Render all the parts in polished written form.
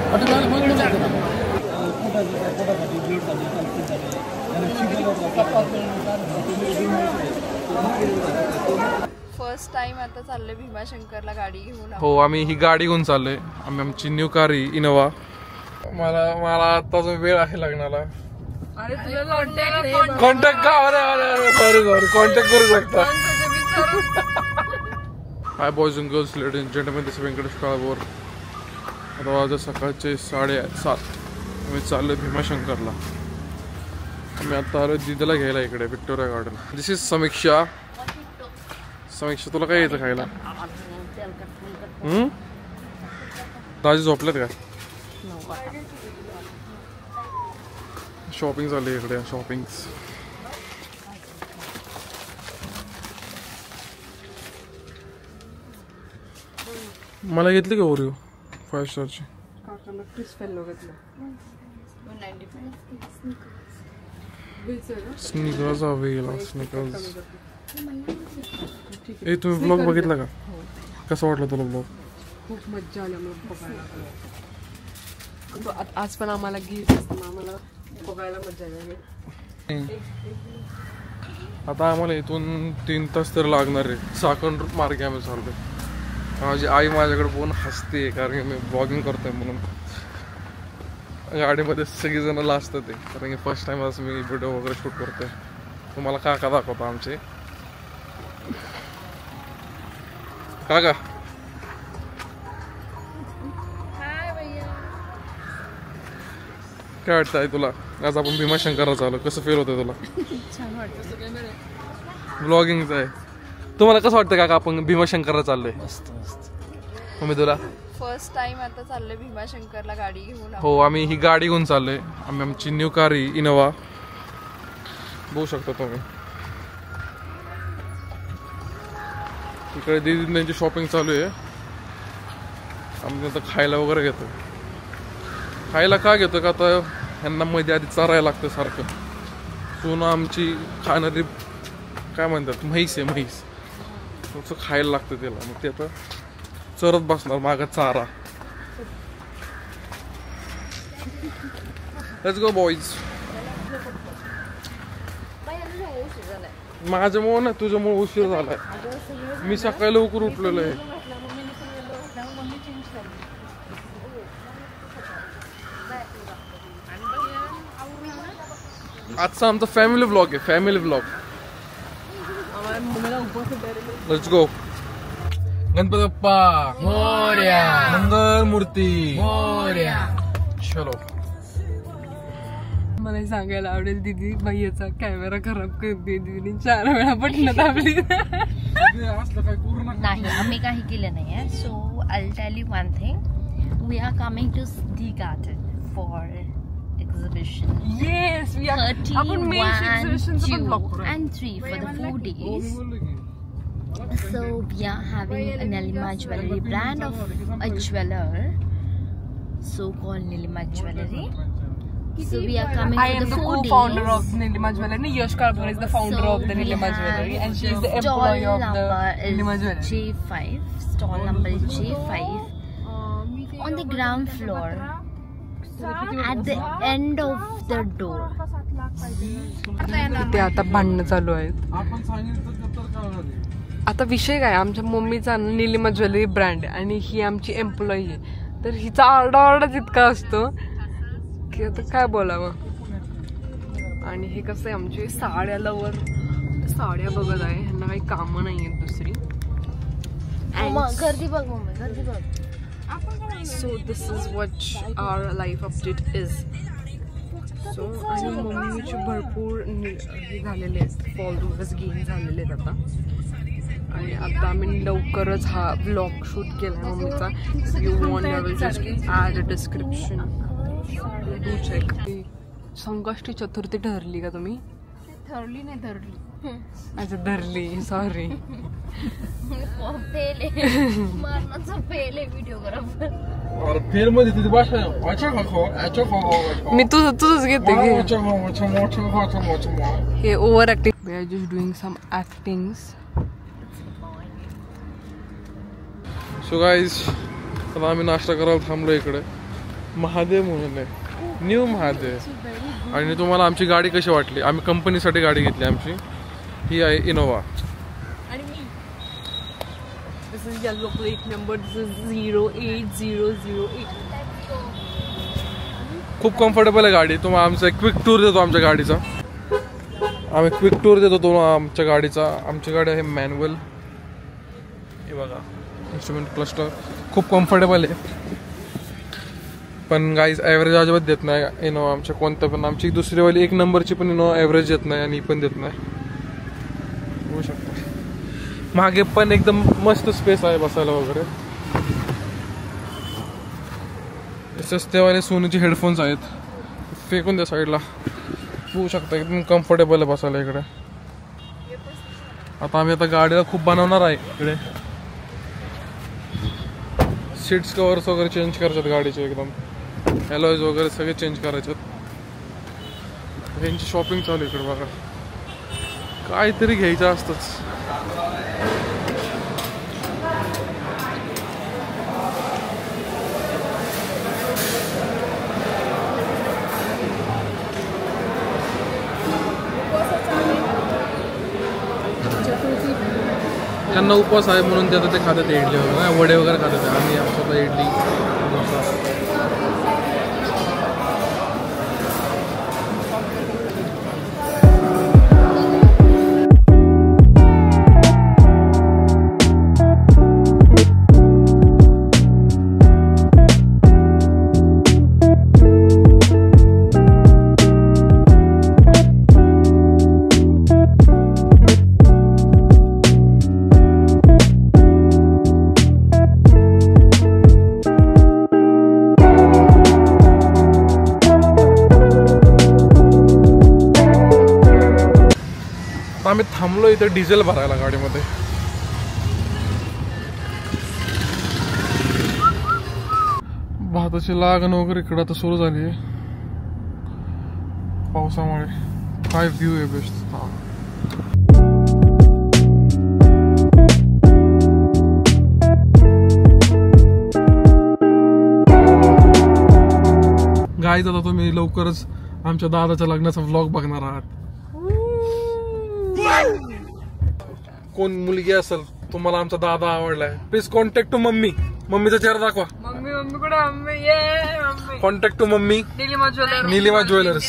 First time आता चाललोय भीमाशंकरला गाडी घेऊन. हो आम्ही ही गाडी घेऊन चाललोय. आम्ही आमची न्यू कार इनोवा. मला आता जो वेळ आहे लग्नाला. अरे तुला कॉन्टॅक्ट का? अरे सॉरी कॉन्टॅक्ट करू शकता. Hi boys and girls, ladies and gentleman, this Vyankatesh Kalbhor. आता वाजता सकाळचे 7:30. आम्ही चाललोय भीमाशंकरला. आम्ही आता आलो दिदीला घ्यायला इकडे विक्टोरिया गार्डन. दिस इज समीक्षा. समीक्षा तुला काय येतं खायला? दाजी झोपलेत का? शॉपिंग चालली इकडे. शॉपिंग मला घेतली का ओरिओ 5 स्टारची? स्निकर्स हवे. स्निकर्स. ए तुम्ही ब्लॉग बघितला का? कसा वाटला तुला ब्लॉग? खूप मज्जा आली बघायला. आज पण आम्हाला घेत आम्हाला बघायला मज्जा आली. आता आम्हाला इथून 3 तास तर लागणार आहे. साखर मार्गे आम्ही चाललोय. माझी आई माझ्याकडे बघून हसते कारण की मी ब्लॉगिंग करतोय म्हणून. गाडीमध्ये सगळीजण लाजतात ते कारण की फर्स्ट टाइम असं मी व्हिडिओ वगैरे शूट करतोय. तुम्हाला काका दाखवतो आमचे. काका काय वाटतंय तुला? आज आपण भीमाशंकरला चालू. कसं फील होतंय तुला? छान वाटतं. ब्लॉगिंगचं आहे. तुम्हाला कसं वाटतं काका आपण भीमाशंकरला चाललोय? मम्मी तुला? फर्स्ट टाइम आता चाललोय भीमाशंकरला गाडी घेऊन. हो आम्ही ही गाडी घेऊन चाललोय. आम्ही आमची न्यू कार इनोवा. बघू शकता तुम्ही. इकडे दीदी त्यांची शॉपिंग चालू आहे. आम्ही आता खायला वगैरे घेतो. खायला का घेतो का? आता यांना मध्ये आधी चरायला लागतं सारखं. सोनं आमची खाणारी काय म्हणतात म्हैस आहे. म्हैस थोडंसं खायला लागतं त्याला. मग ते आता चरत बसणार मागं चारा. Let's go boys. माझ्यामुळे ना तुझ्यामुळे उशीर झालाय. मी सकाळी लवकर उठलेलो आहे. आजचा आमचा फॅमिली व्लॉग आहे. Family vlog. Let's go. Ganpati Bappa मोरया. मंगल मूर्ती मोरया. चलो. मला सांगायला आवडेल दीदी भैयाचा कॅमेरा खराब करते. दीदीने 4 वेळा बटणं दाबली. नाही आम्ही काही केलं नाहीये. So I tell you one thing. We are coming to the garden for exhibition. Yes, we are. 31, 2 and 3 for the 4 days. So we are having a Nilima Jewelry brand of a jeweler, so called Nilima Jewelry. So we are coming I for am the the 4 co-founder days. of Nilima Jewelry. Yash Kalpur is the founder So of the Nilima Jewelry, and she is the stall employee of the number Nilima is Jewelry. J5. Stall number is J5 on the ground floor. At the end of the door. ते आता भांडणं चालू आहेत. आता विषय काय, आमच्या मम्मीचा निलिमा ज्वेलरी ब्रँड आहे आणि ही आमची एम्प्लॉई आहे. तर हिचा आरडाओरडाच इतका असतो की आता काय बोलावं. आणि हे कसं आहे, आमचे साड्या लवर साड्या बघत आहे. ह्यांना काही कामं नाही आहेत दुसरी. गर्दी बघ मम्मी, गर्दी बघ. So this is what our life update is. So आणि मम्मीचे भरपूर हे झालेले आहेत, फॉलोअर्स गेन झालेले आहेत आता. आणि आता आम्ही लवकरच हा ब्लॉग शूट केला मम्मीचा. You want I will just add a description, do check. Sankashti Chaturthi ठरली का तुम्ही? ठरली नाही धरली. अच्छा धरली, सॉरी. फेल मध्ये तिथे भाषा मी तुझंच घेते. हे over acting. We are just doing some actings. So guys आता आम्ही नाश्ता करायला थांबलो इकडे. महादेव म्हणून आहे, न्यू महादेव. आणि तुम्हाला आमची गाडी कशी वाटली? आम्ही कंपनीसाठी गाडी घेतली आमची, ही आहे Innova. This is yellow plate number. This is 08008. खूप कम्फर्टेबल आहे गाडी. तुम्हाला आमचा क्विक टूर देतो आमच्या गाडीचा. आम्ही क्विक टूर देतो तुम्हाला आमच्या गाडीचा. आमची गाडी आहे मॅन्युअल. हे बघा इन्स्ट्रुमेंट क्लस्टर खूप कम्फर्टेबल आहे. पण गाईज ॲव्हरेज अजिबात देत नाही इनोवा आमच्या कोणत्या पण. आमची दुसरीवाली 1 नंबरची पण इनोवा ॲव्हरेज देत नाही आणि पण देत नाही. होऊ शकतो. मागे पण एकदम मस्त स्पेस आहे बसायला वगैरे. सस्तेवाले सोनीचे हेडफोन्स आहेत, फेकून द्या साईडला. होऊ शकता एकदम कम्फर्टेबल आहे बसायला इकडे. आता आम्ही गाडीला खूप बनवणार आहे इकडे. सीट्स कवर्स वगैरे चेंज करायचे गाडीचे, एकदम अलॉयज वगैरे सगळे चेंज करायचे. यांची शॉपिंग चालू इकडे बघा. काहीतरी घ्यायचं असतंच. त्यांना उपवास आहे म्हणून ते आता ते खातात इडली वगैरे, वडे वगैरे खातात. आम्ही स्वतः इडली डोसा. आम्ही थांबलो इथे डिझेल भरायला गाडीमध्ये. भाताची लागण वगैरे इकडे आता सुरू झाली आहे पावसामुळे. काय व्ह्यू आहे बेस्ट. गाईज आता तुम्ही लवकरच आमच्या दादाच्या लग्नाचा व्लॉग बघणार आहात. कोण मुलगी असेल तुम्हाला आमचा दादा आवडलाय, प्लीज कॉन्टॅक्ट टू मम्मी. मम्मीचा चेहरा दाखवा. मम्मी कुठे? Mummy contact to mummy Nilima jewellers.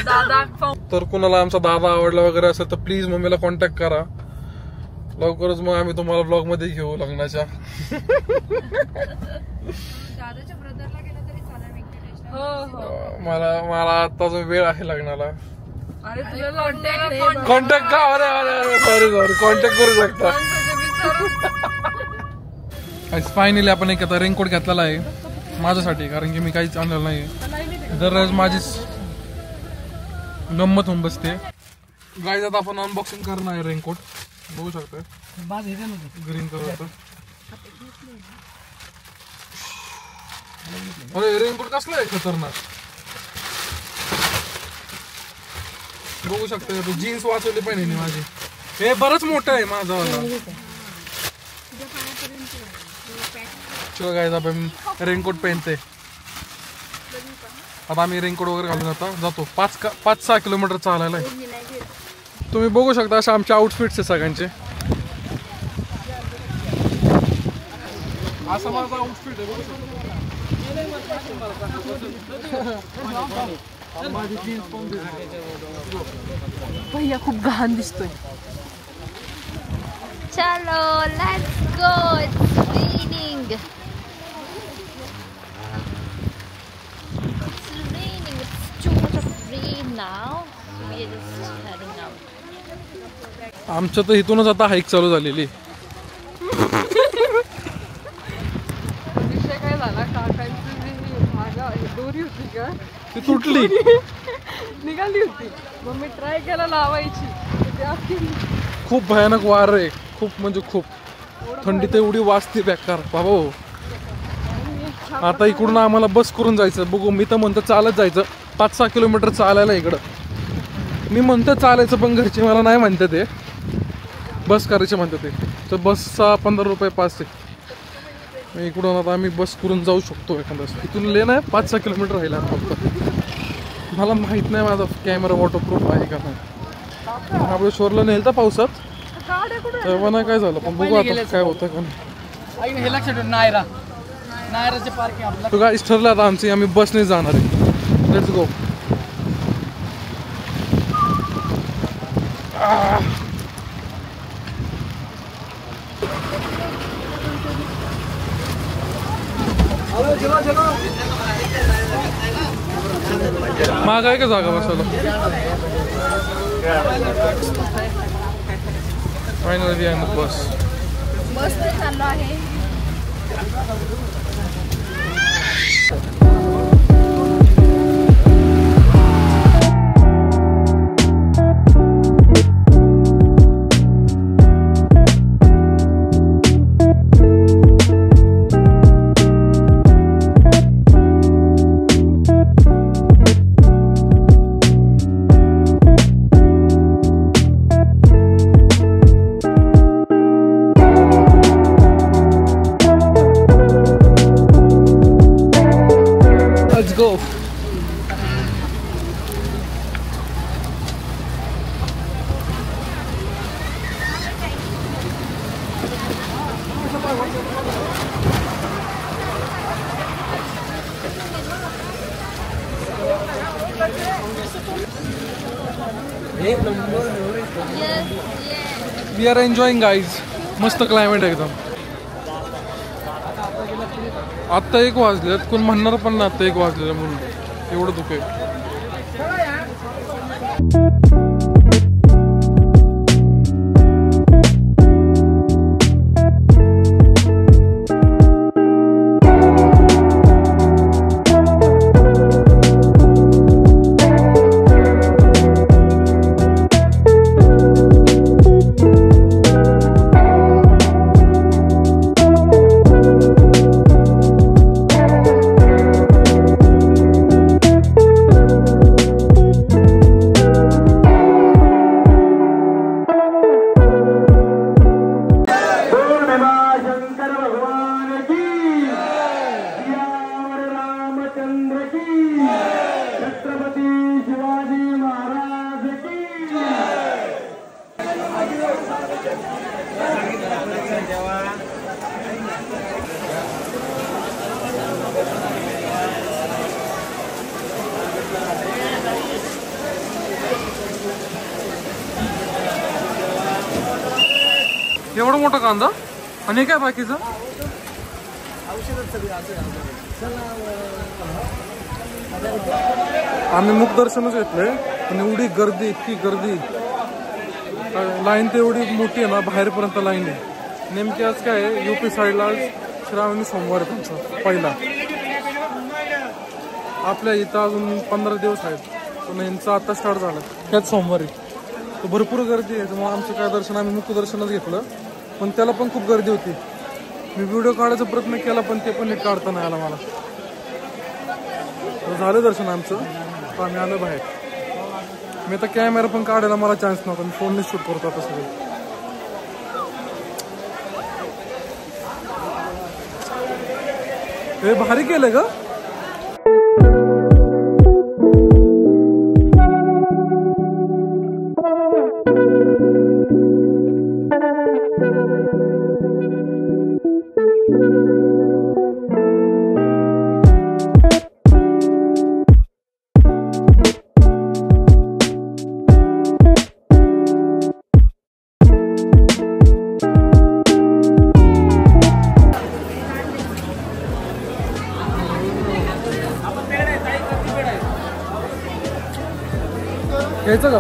दादा तर कुणाला आमचा दादा आवडला वगैरे असेल तर प्लीज मम्मीला कॉन्टॅक्ट करा लवकरच. मग आम्ही तुम्हाला ब्लॉग मध्ये घेऊ लग्नाच्या. मला आता जो वेळ आहे लग्नाला. कॉन्टॅक्ट का? अरे सॉरी कॉन्टॅक्ट करू शकता. फायनली आपण एक आता रेनकोट घेतलेला आहे माझ्यासाठी, कारण की मी काहीच आणलेलं नाही. दररोज माझीच गंमत होऊन बसते. गाईज आता आपण अनबॉक्सिंग करणार आहे रेनकोट. बघू शकता ग्रीन कलरचं. अरे रेनकोट कसला आहे खतरनाक. बघू शकता जीन्स वाचवली पाहिजे माझी. हे बरंच मोठं आहे माझा वाला. चलो गाईज आपण रेनकोट पहनते. आता आम्ही रेनकोट वगैरे घालून आता जातो. 5-6 किलोमीटर चालायला आहे. तुम्ही बघू शकता असे आमचे आउटफिट्स आहे सगळ्यांचे. असा माझा आउटफिट आहे बघू शकता. भैया खूप घाण दिसतोय. चलो let's go. It's raining. It's too much of rain now. We are just heading out. आमच्या तर इथूनच आता हाईक चालू झालेली. विषय काय झाला, काकांची जी दोरी होती का ती तुटली निघाली होती. मग मी ट्राय केला लावायची. खूप भयानक वार आहे. खूप म्हणजे खूप थंडी तर एवढी वाजते बेकार बाबा. आता इकडून आम्हाला बस करून जायचं. बघू मी तर म्हणतो चालत जायचं. 5-6 किलोमीटर चालायला इकडं. मी म्हणतो चालायचं पण घरचे मला नाही म्हणते ते. बस करायचे म्हणते ते. तर बसचा 15 रुपये पास आहे. इकडून आता आम्ही बस करून जाऊ शकतो एखाद्या. इथून लेन आहे 5-6 किलोमीटर राहिला फक्त. मला माहित नाही माझा कॅमेरा वॉटरप्रूफ आहे का नाही. महाबळेश्वरला नेलं तर पावसात तेव्हा नाही काय झालं, पण बघू आता काय होतं का नाही. तो गाईच ठरलं आता आमची, आम्ही बसने जाणार आहे. Let's go. माग आहे का जागा बसायला? फायनली आहे बस. मस्त चाललो आहे. Let's go. We are enjoying guys. मस्त क्लायमेट एकदम. आत्ता 1 वाजलेत, कोण म्हणणार पण नाही आत्ता 1 वाजलेलं म्हणून. एवढं दुःख आहे. एवढा मोठा कांदा आणि काय बाकीचं? आम्ही मुख दर्शनच घेतलंय पण एवढी गर्दी, इतकी गर्दी, लाईन तर एवढी मोठी आहे ना, बाहेरपर्यंत लाईन आहे. नेमकी आज काय आहे, UP साईडला श्रावणी सोमवार आहे त्यांचा पहिला. आपल्या इथं अजून 15 दिवस आहेत, पण यांचा आता स्टार्ट झाला त्याच सोमवारी. तर भरपूर गर्दी आहे. त्यामुळे आमचं काय दर्शन, आम्ही मुखदर्शनच घेतलं, पण त्याला पण खूप गर्दी होती. मी व्हिडिओ काढायचा प्रयत्न केला पण ते पण नीट काढता नाही आला मला. तर झालं दर्शन आमचं, तर आम्ही आलो बाहेर. मी आता कॅमेरा पण काढायला मला चान्स नव्हता, मी फोनने शूट करतो आता सगळं. हे भारी केलंय का? घ्यायचं का?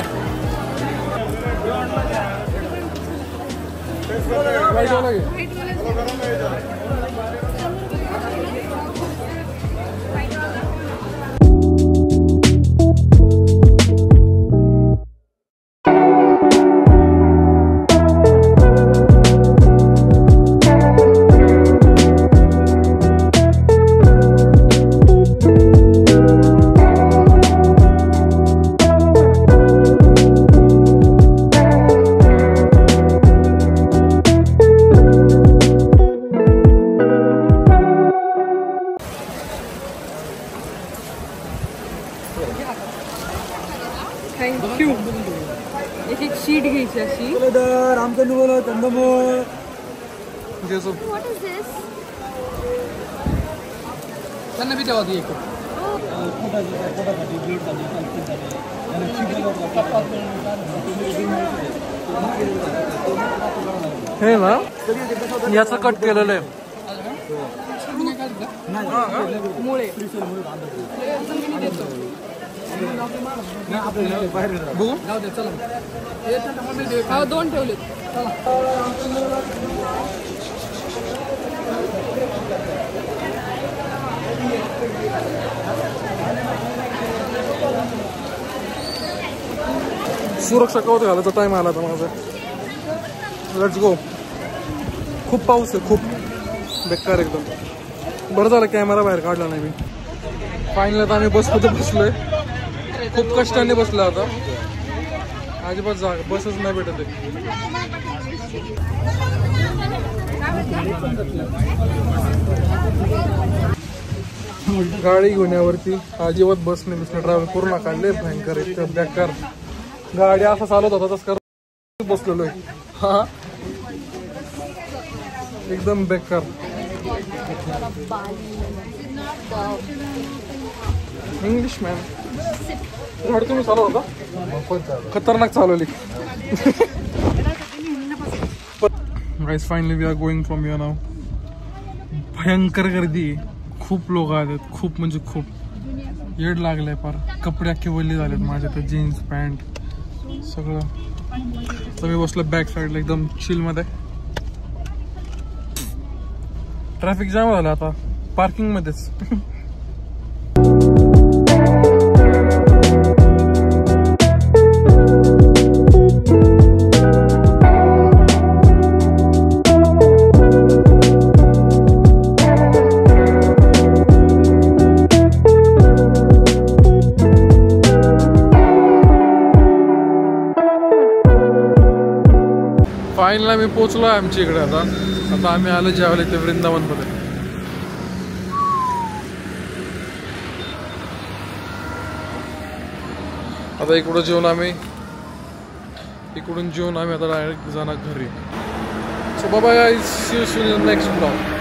थँक्यू. एक एक शीट घ्यायची अशी. What is this? त्यांना बी तेव्हा एक हे ना याचं कट केलेलं आहे. मुळे बघू जाऊ दे चला. हा 2 ठेवलेत. सुरक्षा कवच घालायचा टाइम आला आता माझा. Let's go. खूप पाऊस आहे, खूप बेकार एकदम. बरं झालं कॅमेरा बाहेर काढला नाही मी. फायनली आता आम्ही बसमध्ये बसलोय. खूप कष्टाने बसलो आता. अजिबात जागा बसच नाही भेटत आहे. गाडी घेण्यावरती अजिबात बस नाही दिसलं. ड्रायव्हर करू नका, लय भयंकर आहे, बेकार. गाडी असा चालत होता तस कर बसलेलो आहे. हा एकदम बेकार. इंग्लिश मॅन गाडी तुम्ही चालवत होता? खतरनाक चालवली. Guys finally we are going from here now. भयंकर गर्दी आहे, खूप लोक आलेत, खूप म्हणजे खूप. येड लागलंय फार. कपडे अख्खे वल्ले झालेत माझे, तर जीन्स पॅन्ट सगळं. तर मी बसलो बॅक साईडला एकदम चिल मध्ये. ट्रॅफिक जाम झालं आता पार्किंग मध्येच. फायनली आम्ही पोचलो आहे आमच्या इकडे. आता आम्ही आलो जेवायला इथे वृंदावनमध्ये. आता इकडून जेवून आम्ही आता डायरेक्ट जाणार घरी. So bye guys, see you soon in the next blog.